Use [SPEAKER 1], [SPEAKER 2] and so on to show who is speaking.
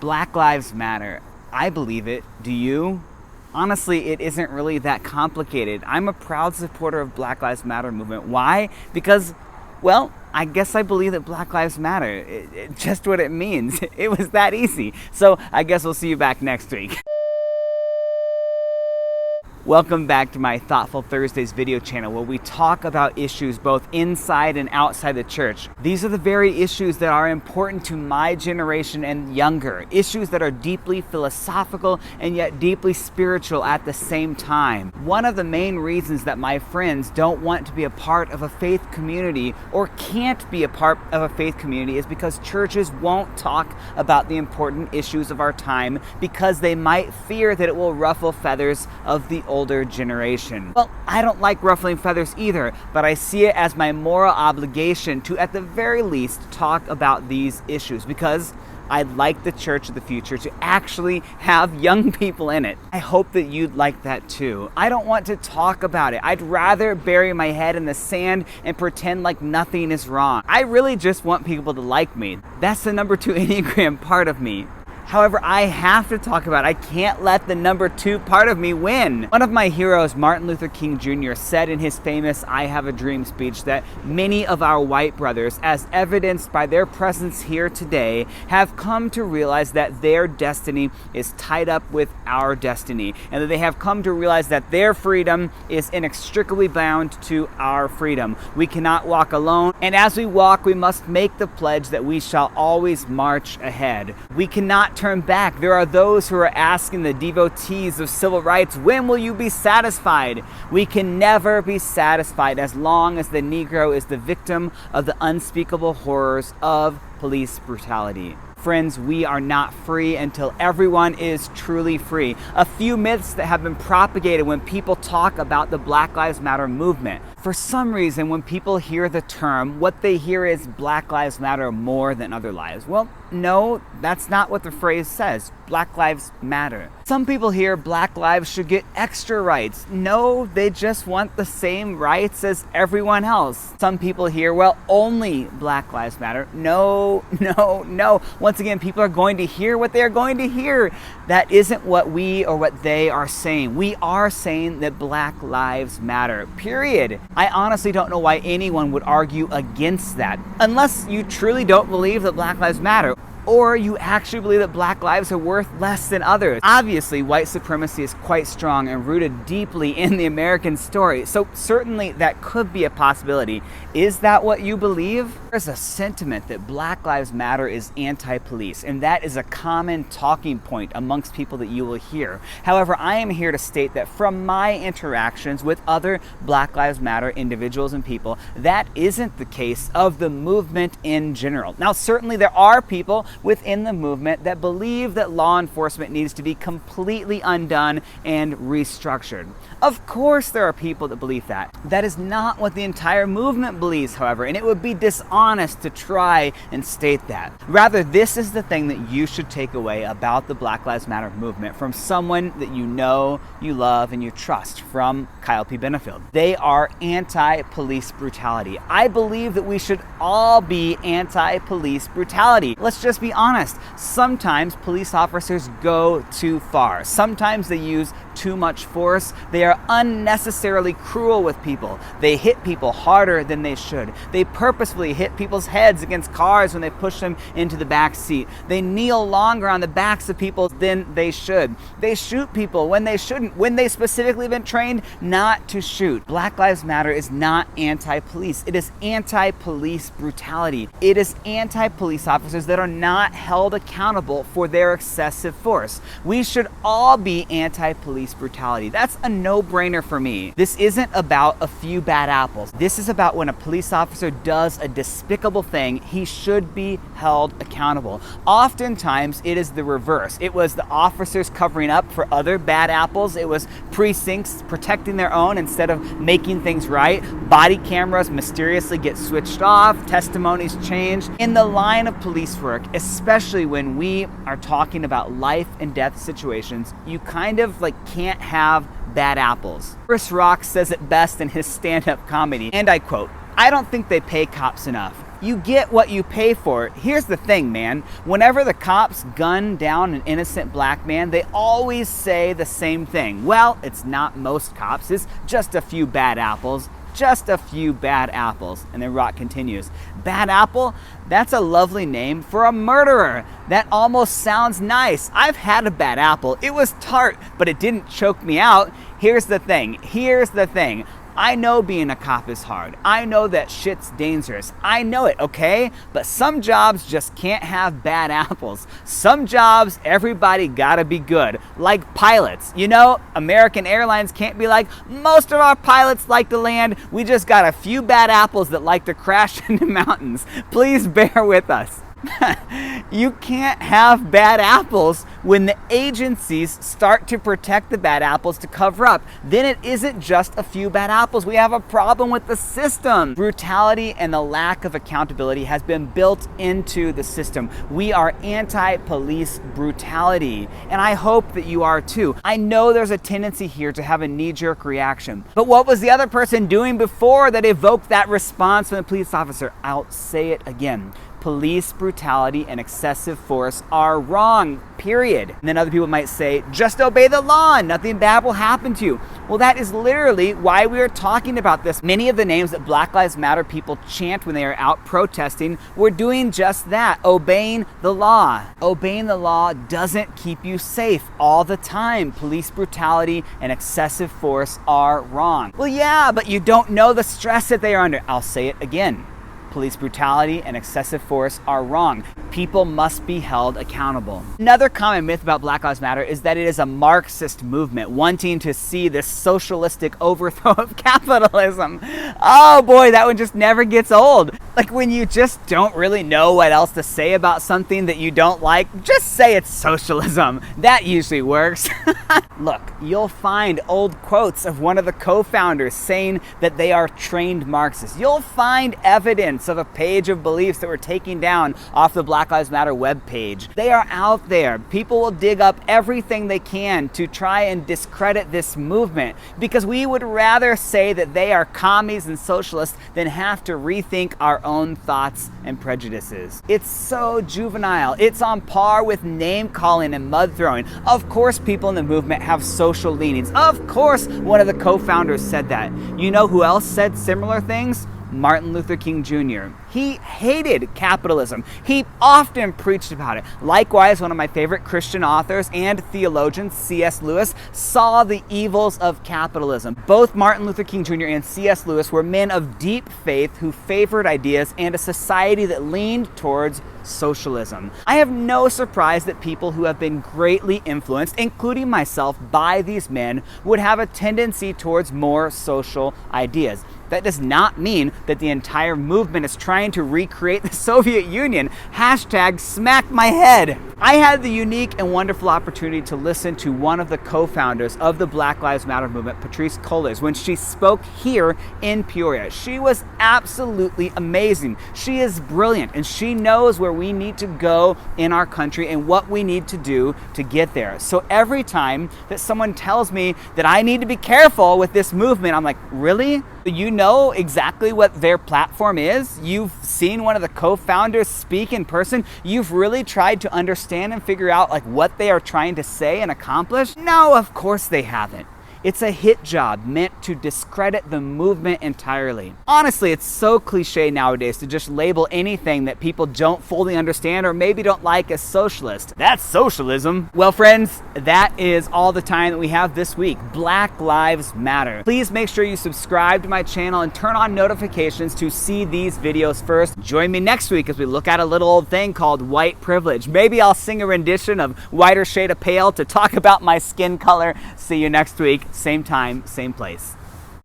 [SPEAKER 1] Black Lives Matter. I believe it. Do you? Honestly, it isn't really that complicated. I'm a proud supporter of Black Lives Matter movement. Why? Because, well, I guess I believe that Black Lives Matter. Just what it means. It was that easy. So I guess we'll see you back next week. Welcome back to my Thoughtful Thursdays video channel, where we talk about issues both inside and outside the church. These are the very issues that are important to my generation and younger. Issues that are deeply philosophical and yet deeply spiritual at the same time. One of the main reasons that my friends don't want to be a part of a faith community or can't be a part of a faith community is because churches won't talk about the important issues of our time because they might fear that it will ruffle feathers of the older generation. Well, I don't like ruffling feathers either, but I see it as my moral obligation to, at the very least, talk about these issues because I'd like the church of the future to actually have young people in it. I hope that you'd like that too. I don't want to talk about it. I'd rather bury my head in the sand and pretend like nothing is wrong. I really just want people to like me. That's the number 2 Enneagram part of me. However, I have to talk about it. I can't let the number 2 part of me win. One of my heroes, Martin Luther King Jr., said in his famous I Have a Dream speech that many of our white brothers, as evidenced by their presence here today, have come to realize that their destiny is tied up with our destiny, and that they have come to realize that their freedom is inextricably bound to our freedom. We cannot walk alone, and as we walk, we must make the pledge that we shall always march ahead. We cannot turn back. There are those who are asking the devotees of civil rights, when will you be satisfied? We can never be satisfied as long as the Negro is the victim of the unspeakable horrors of police brutality. Friends, we are not free until everyone is truly free. A few myths that have been propagated when people talk about the Black Lives Matter movement. For some reason, when people hear the term, what they hear is Black Lives Matter more than other lives. Well, no, that's not what the phrase says. Black Lives Matter. Some people hear Black lives should get extra rights. No, they just want the same rights as everyone else. Some people hear, well, only Black Lives Matter. No, no, no. Once again, people are going to hear what they're going to hear. That isn't what we or what they are saying. We are saying that Black Lives Matter, period. I honestly don't know why anyone would argue against that, unless you truly don't believe that Black Lives Matter, or you actually believe that Black lives are worth less than others. Obviously, white supremacy is quite strong and rooted deeply in the American story, so certainly that could be a possibility. Is that what you believe? There's a sentiment that Black Lives Matter is anti-police, and that is a common talking point amongst people that you will hear. However, I am here to state that from my interactions with other Black Lives Matter individuals and people, that isn't the case of the movement in general. Now, certainly there are people within the movement that believe that law enforcement needs to be completely undone and restructured. Of course there are people that believe that. That is not what the entire movement believes, however, and it would be dishonest to try and state that. Rather, this is the thing that you should take away about the Black Lives Matter movement from someone that you know, you love, and you trust, from Kyle P. Benefield. They are anti-police brutality. I believe that we should all be anti-police brutality. Let's just be honest. Sometimes police officers go too far. Sometimes they use too much force. They are unnecessarily cruel with people. They hit people harder than they should. They purposefully hit people's heads against cars when they push them into the back seat. They kneel longer on the backs of people than they should. They shoot people when they shouldn't, when they specifically been trained not to shoot. Black Lives Matter is not anti-police. It is anti-police brutality. It is anti-police officers that are not held accountable for their excessive force. We should all be anti-police brutality. That's a no-brainer for me. This isn't about a few bad apples. This is about when a police officer does a despicable thing, he should be held accountable. Oftentimes, it is the reverse. It was the officers covering up for other bad apples. It was precincts protecting their own instead of making things right. Body cameras mysteriously get switched off. Testimonies change. In the line of police work, especially when we are talking about life and death situations, you kind of can't have bad apples. Chris Rock says it best in his stand-up comedy, and I quote, "I don't think they pay cops enough. You get what you pay for. Here's the thing, man. Whenever the cops gun down an innocent black man, they always say the same thing. Well, it's not most cops. It's just a few bad apples. Just a few bad apples. And then Rock continues, bad apple? That's a lovely name for a murderer. That almost sounds nice. I've had a bad apple. It was tart, but it didn't choke me out. Here's the thing. I know being a cop is hard. I know that shit's dangerous. I know it, okay? But some jobs just can't have bad apples. Some jobs, everybody gotta be good. Like pilots. You know, American Airlines can't be like, most of our pilots like to land. We just got a few bad apples that like to crash into mountains. Please bear with us. You can't have bad apples when the agencies start to protect the bad apples to cover up. Then it isn't just a few bad apples. We have a problem with the system. Brutality and the lack of accountability has been built into the system. We are anti-police brutality, and I hope that you are too. I know there's a tendency here to have a knee-jerk reaction, but what was the other person doing before that evoked that response from the police officer? I'll say it again. Police brutality and excessive force are wrong, period. And then other people might say, just obey the law and nothing bad will happen to you. Well, that is literally why we are talking about this. Many of the names that Black Lives Matter people chant when they are out protesting were doing just that, obeying the law. Obeying the law doesn't keep you safe all the time. Police brutality and excessive force are wrong. Well, yeah, but you don't know the stress that they are under. I'll say it again. Police brutality and excessive force are wrong. People must be held accountable. Another common myth about Black Lives Matter is that it is a Marxist movement wanting to see this socialistic overthrow of capitalism. Oh boy, that one just never gets old. Like when you just don't really know what else to say about something that you don't like, just say it's socialism. That usually works. Look, you'll find old quotes of one of the co-founders saying that they are trained Marxists. You'll find evidence of a page of beliefs that were taken down off the Black Lives Matter webpage. They are out there. People will dig up everything they can to try and discredit this movement because we would rather say that they are commies and socialists than have to rethink our own thoughts and prejudices. It's so juvenile. It's on par with name calling and mud throwing. Of course, people in the movement have social leanings. Of course, one of the co-founders said that. You know who else said similar things? Martin Luther King Jr. He hated capitalism. He often preached about it. Likewise, one of my favorite Christian authors and theologians, C.S. Lewis, saw the evils of capitalism. Both Martin Luther King Jr. and C.S. Lewis were men of deep faith who favored ideas and a society that leaned towards socialism. I have no surprise that people who have been greatly influenced, including myself, by these men would have a tendency towards more social ideas. That does not mean that the entire movement is trying to recreate the Soviet Union. Hashtag smack my head. I had the unique and wonderful opportunity to listen to one of the co-founders of the Black Lives Matter movement, Patrisse Cullors, when she spoke here in Peoria. She was absolutely amazing. She is brilliant and she knows where we need to go in our country and what we need to do to get there. So every time that someone tells me that I need to be careful with this movement, I'm like, really? You know exactly what their platform is? You've seen one of the co-founders speak in person? You've really tried to understand and figure out like what they are trying to say and accomplish? No, of course they haven't. It's a hit job meant to discredit the movement entirely. Honestly, it's so cliche nowadays to just label anything that people don't fully understand or maybe don't like as socialist. That's socialism. Well, friends, that is all the time that we have this week. Black Lives Matter. Please make sure you subscribe to my channel and turn on notifications to see these videos first. Join me next week as we look at a little old thing called white privilege. Maybe I'll sing a rendition of Whiter Shade of Pale to talk about my skin color. See you next week. Same time, same place.